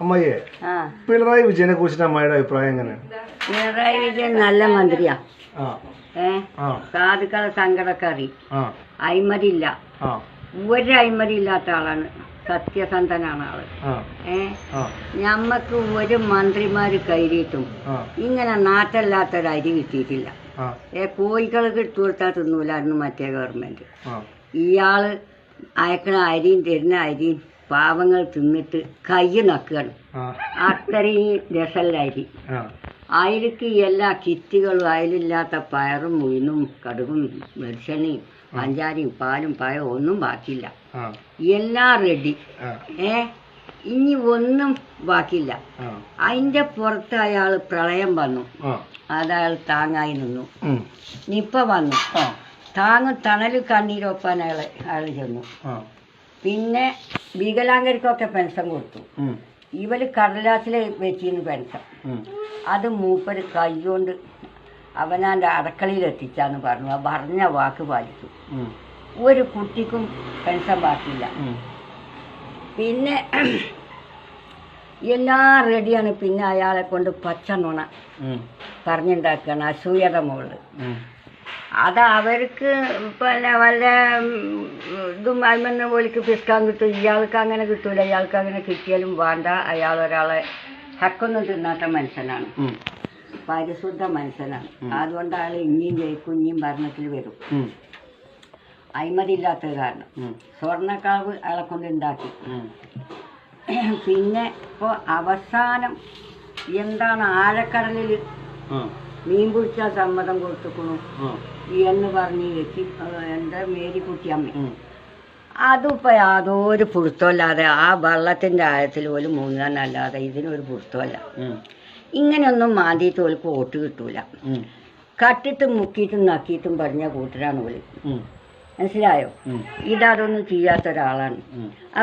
അമ്മയെ പിണറായി വിജയനെ കുറിച്ചിട്ട് അമ്മയുടെ അഭിപ്രായം എങ്ങനെയാണ്? പിണറായി വിജയൻ നല്ല മന്ത്രിയാ. സാധുക്കളെ സങ്കടമൊക്കെ അറിയും. അഴിമതിയില്ല, ഒരു അഴിമതി ഇല്ലാത്ത ആളാണ്. സത്യസന്ധനാണ് ആള്. ഞമ്മക്ക് ഒരു മന്ത്രിമാര് കയറിയിട്ടും ഇങ്ങനെ നാട്ടല്ലാത്തൊരു അരി കിട്ടിയിട്ടില്ല. കോഴികൾക്ക് ഇട്ടു കൊടുത്താൽ തിന്നൂലായിരുന്നു മറ്റേ ഗവൺമെന്റ്. ഇയാള് അയക്കണ അരിയും തരുന്ന അരിയും പാവങ്ങൾ തിന്നിട്ട് കൈ നക്കുകയാണ്. അത്രയും രസമല്ല അരി. അയലിക്ക് എല്ലാ കിറ്റുകളും അയലില്ലാത്ത പയറും ഉഴുന്നും കടുകും വെളിച്ചെണ്ണയും പഞ്ചാരയും പാലും പഴവും ഒന്നും ബാക്കിയില്ല. എല്ലാം റെഡി. ഇനി ഒന്നും ബാക്കിയില്ല. അതിന്റെ പുറത്ത് അയാൾ പ്രളയം വന്നു, അതയാൾ താങ്ങായി നിന്നു. നിപ്പ വന്നു, തണല് കണ്ണീരൊപ്പാൻ അയാൾ ചെന്നു. പിന്നെ വികലാംഗർക്കൊക്കെ പെൻഷൻ കൊടുത്തു. ഇവര് കടലാസിൽ വെച്ചിരുന്നു പെൻഷൻ. അത് മൂപ്പര് കൈകൊണ്ട് അവനാൻ്റെ അടക്കളയിൽ എത്തിച്ചാന്ന് പറഞ്ഞു. ആ പറഞ്ഞ വാക്ക് പാലിച്ചു. ഒരു കുട്ടിക്കും പെൻഷൻ ബാക്കിയില്ല. പിന്നെ എല്ലാം റെഡിയാണ്. പിന്നെ അയാളെ കൊണ്ട് പച്ച നുണ പറഞ്ഞുണ്ടാക്കുകയാണ് അസൂയയുടെ മുകളിൽ. അത് അവർക്ക് പിന്നെ വല്ല ഇതും അൽമന്ന പോലിക്ക് പിസ്കാൻ കിട്ടും. ഇയാൾക്ക് അങ്ങനെ കിട്ടൂല. ഇയാൾക്ക് അങ്ങനെ കിട്ടിയാലും വേണ്ട. അയാൾ ഒരാളെ ഹക്കൊന്നും തിന്നാത്ത മനുഷ്യനാണ്, പരിശുദ്ധ മനുഷ്യനാണ്. അതുകൊണ്ട് അയാൾ ഇനിയും ജയിക്കും, ഇനിയും ഭരണത്തിൽ വരും. അഴിമതിയില്ലാത്തത് കാരണം സ്വർണ്ണക്കളവ് അയാളെ കൊണ്ട് ഉണ്ടാക്കി. പിന്നെ ഇപ്പോൾ അവസാനം എന്താണ് ആഴക്കടലിൽ മീൻ പിടിച്ചാൽ സമ്മതം കൊടുത്തുക്കണു എന്ന് പറഞ്ഞ് വെച്ച് എൻ്റെ മേരിക്കുട്ടിയമ്മ. അതിപ്പോൾ യാതൊരു പുഴുത്തമല്ലാതെ ആ വെള്ളത്തിൻ്റെ ആഴത്തിൽ പോലും മുങ്ങാനല്ലാതെ ഇതിനൊരു പുഴുത്തമല്ല. ഇങ്ങനെയൊന്നും മാന്തിയിട്ട് ഓൾക്ക് വോട്ട് കിട്ടൂല. കട്ടിട്ടും മുക്കിയിട്ടും നക്കിയിട്ടും പറഞ്ഞ കൂട്ടരാണ് ഓല്. മനസ്സിലായോ? ഇതൊന്നും ചെയ്യാത്ത ഒരാളാണ്.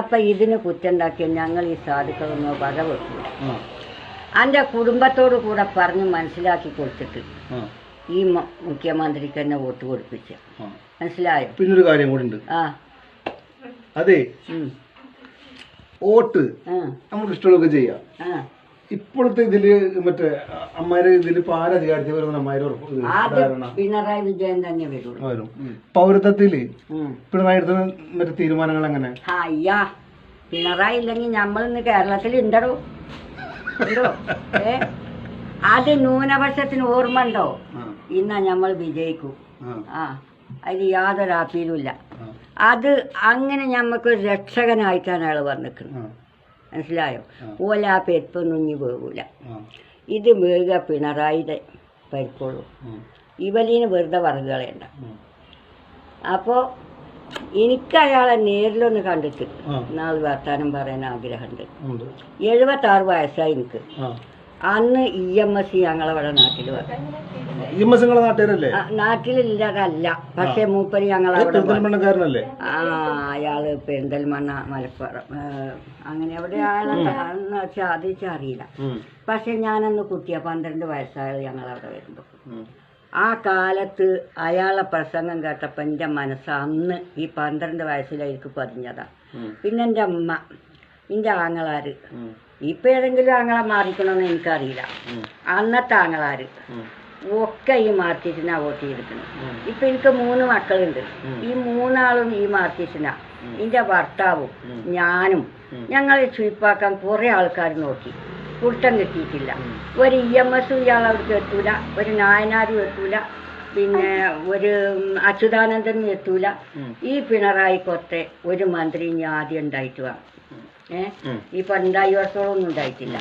അപ്പം ഇതിന് കുറ്റുണ്ടാക്കിയ ഞങ്ങൾ ഈ സാധുക്കളൊന്നും വക വെക്കൂല. എൻ്റെ കുടുംബത്തോടു കൂടെ പറഞ്ഞ് മനസ്സിലാക്കി കൊടുത്തിട്ട് ഈ മുഖ്യമന്ത്രിക്ക് തന്നെ വോട്ട് കൊടുപ്പിച്ച. മനസ്സിലായോ? പിന്നൊരു കാര്യം കൂടി ഉണ്ട്. അതെ, വോട്ട് നമുക്ക് ഇഷ്ടമുള്ളതൊക്കെ ചെയ്യാം. ഇപ്പോഴത്തെ ഇതില് മറ്റേ അമ്മാരെ ഇതിൽ ഇപ്പൊ ആരധികാരത്തിൽ വരുന്ന അമ്മാര് പിണറായി വിജയൻ തന്നെ വരും. പൗരത്വത്തില് പിണറായി എടുത്ത മറ്റേ തീരുമാനങ്ങൾ എങ്ങനെ? അയ്യാ, പിണറായി ഇല്ലെങ്കിൽ നമ്മളിന്ന് കേരളത്തിൽ ഉണ്ടോ? അത് ന്യൂനപക്ഷത്തിന് ഓർമ്മ ഉണ്ടോ? ഇന്നാ നമ്മൾ വിജയിക്കും. അതിന് യാതൊരു അപ്പീലുമില്ല. അത് അങ്ങനെ ഞമ്മക്ക് രക്ഷകനായിട്ടാണ് അയാൾ വന്നിക്കുന്നത്. മനസ്സിലായോ? ഓല ആ പെരുപ്പൊന്നും ഇനി വേകൂല. ഇത് വേഗ പിണറായിയുടെ പരിക്കുള്ളൂ. ഇവലിന് വെറുതെ വറുകളേണ്ട. അപ്പോൾ എനിക്ക് അയാളെ നേരിലൊന്ന് കണ്ടിട്ട് നാളെ വർത്താനം പറയാൻ ആഗ്രഹമുണ്ട്. 76 വയസ്സായി എനിക്ക്. അന്ന് EMS ഞങ്ങളവിടെ നാട്ടിൽ നാട്ടിലില്ലാതല്ല, പക്ഷെ മൂപ്പര് ഞങ്ങളവിടെ അയാള് പെരിന്തൽമണ്ണ മലപ്പുറം അങ്ങനെ എവിടെയാണെന്ന് വെച്ചാൽ അറിയില്ല. പക്ഷെ ഞാനന്ന് കുട്ടിയ 12 വയസ്സായത് ഞങ്ങളവിടെ വരുമ്പോൾ. ആ കാലത്ത് അയാളെ പ്രസംഗം കേട്ടപ്പോൾ എൻ്റെ മനസ്സ് അന്ന് ഈ 12 വയസ്സിലേക്ക് പതിഞ്ഞതാ. പിന്നെ എൻ്റെ അമ്മ, എൻ്റെ ആങ്ങളാര്, ഇപ്പം ഏതെങ്കിലും ആങ്ങളെ മാറിക്കണമെന്ന് എനിക്കറിയില്ല. അന്നത്തെ ആങ്ങളാര് ഒക്കെ ഈ മാർക്സിസ്റ്റിനാ വോട്ട് ചെയ്തിരിക്കണം. ഇപ്പം എനിക്ക് 3 മക്കളുണ്ട്. ഈ 3 ആളും ഈ മാർക്സിസ്റ്റിനാ. എൻ്റെ ഭർത്താവും ഞാനും ഞങ്ങളെ ചുയിപ്പാക്കാൻ കുറേ ആൾക്കാർ നോക്കി, കുട്ടം കിട്ടിയിട്ടില്ല. ഒരു EMS ഇയാൾ അവിടേക്ക് എത്തൂല, ഒരു നായനാരും എത്തൂല, പിന്നെ ഒരു അച്യുതാനന്ദനും എത്തൂല. ഈ പിണറായിക്കൊത്തെ ഒരു മന്ത്രി ഇനി ആദ്യം ഉണ്ടായിട്ട് വേണം. ഇപ്പം 2 വർഷത്തോളം ഒന്നും ഉണ്ടായിട്ടില്ല.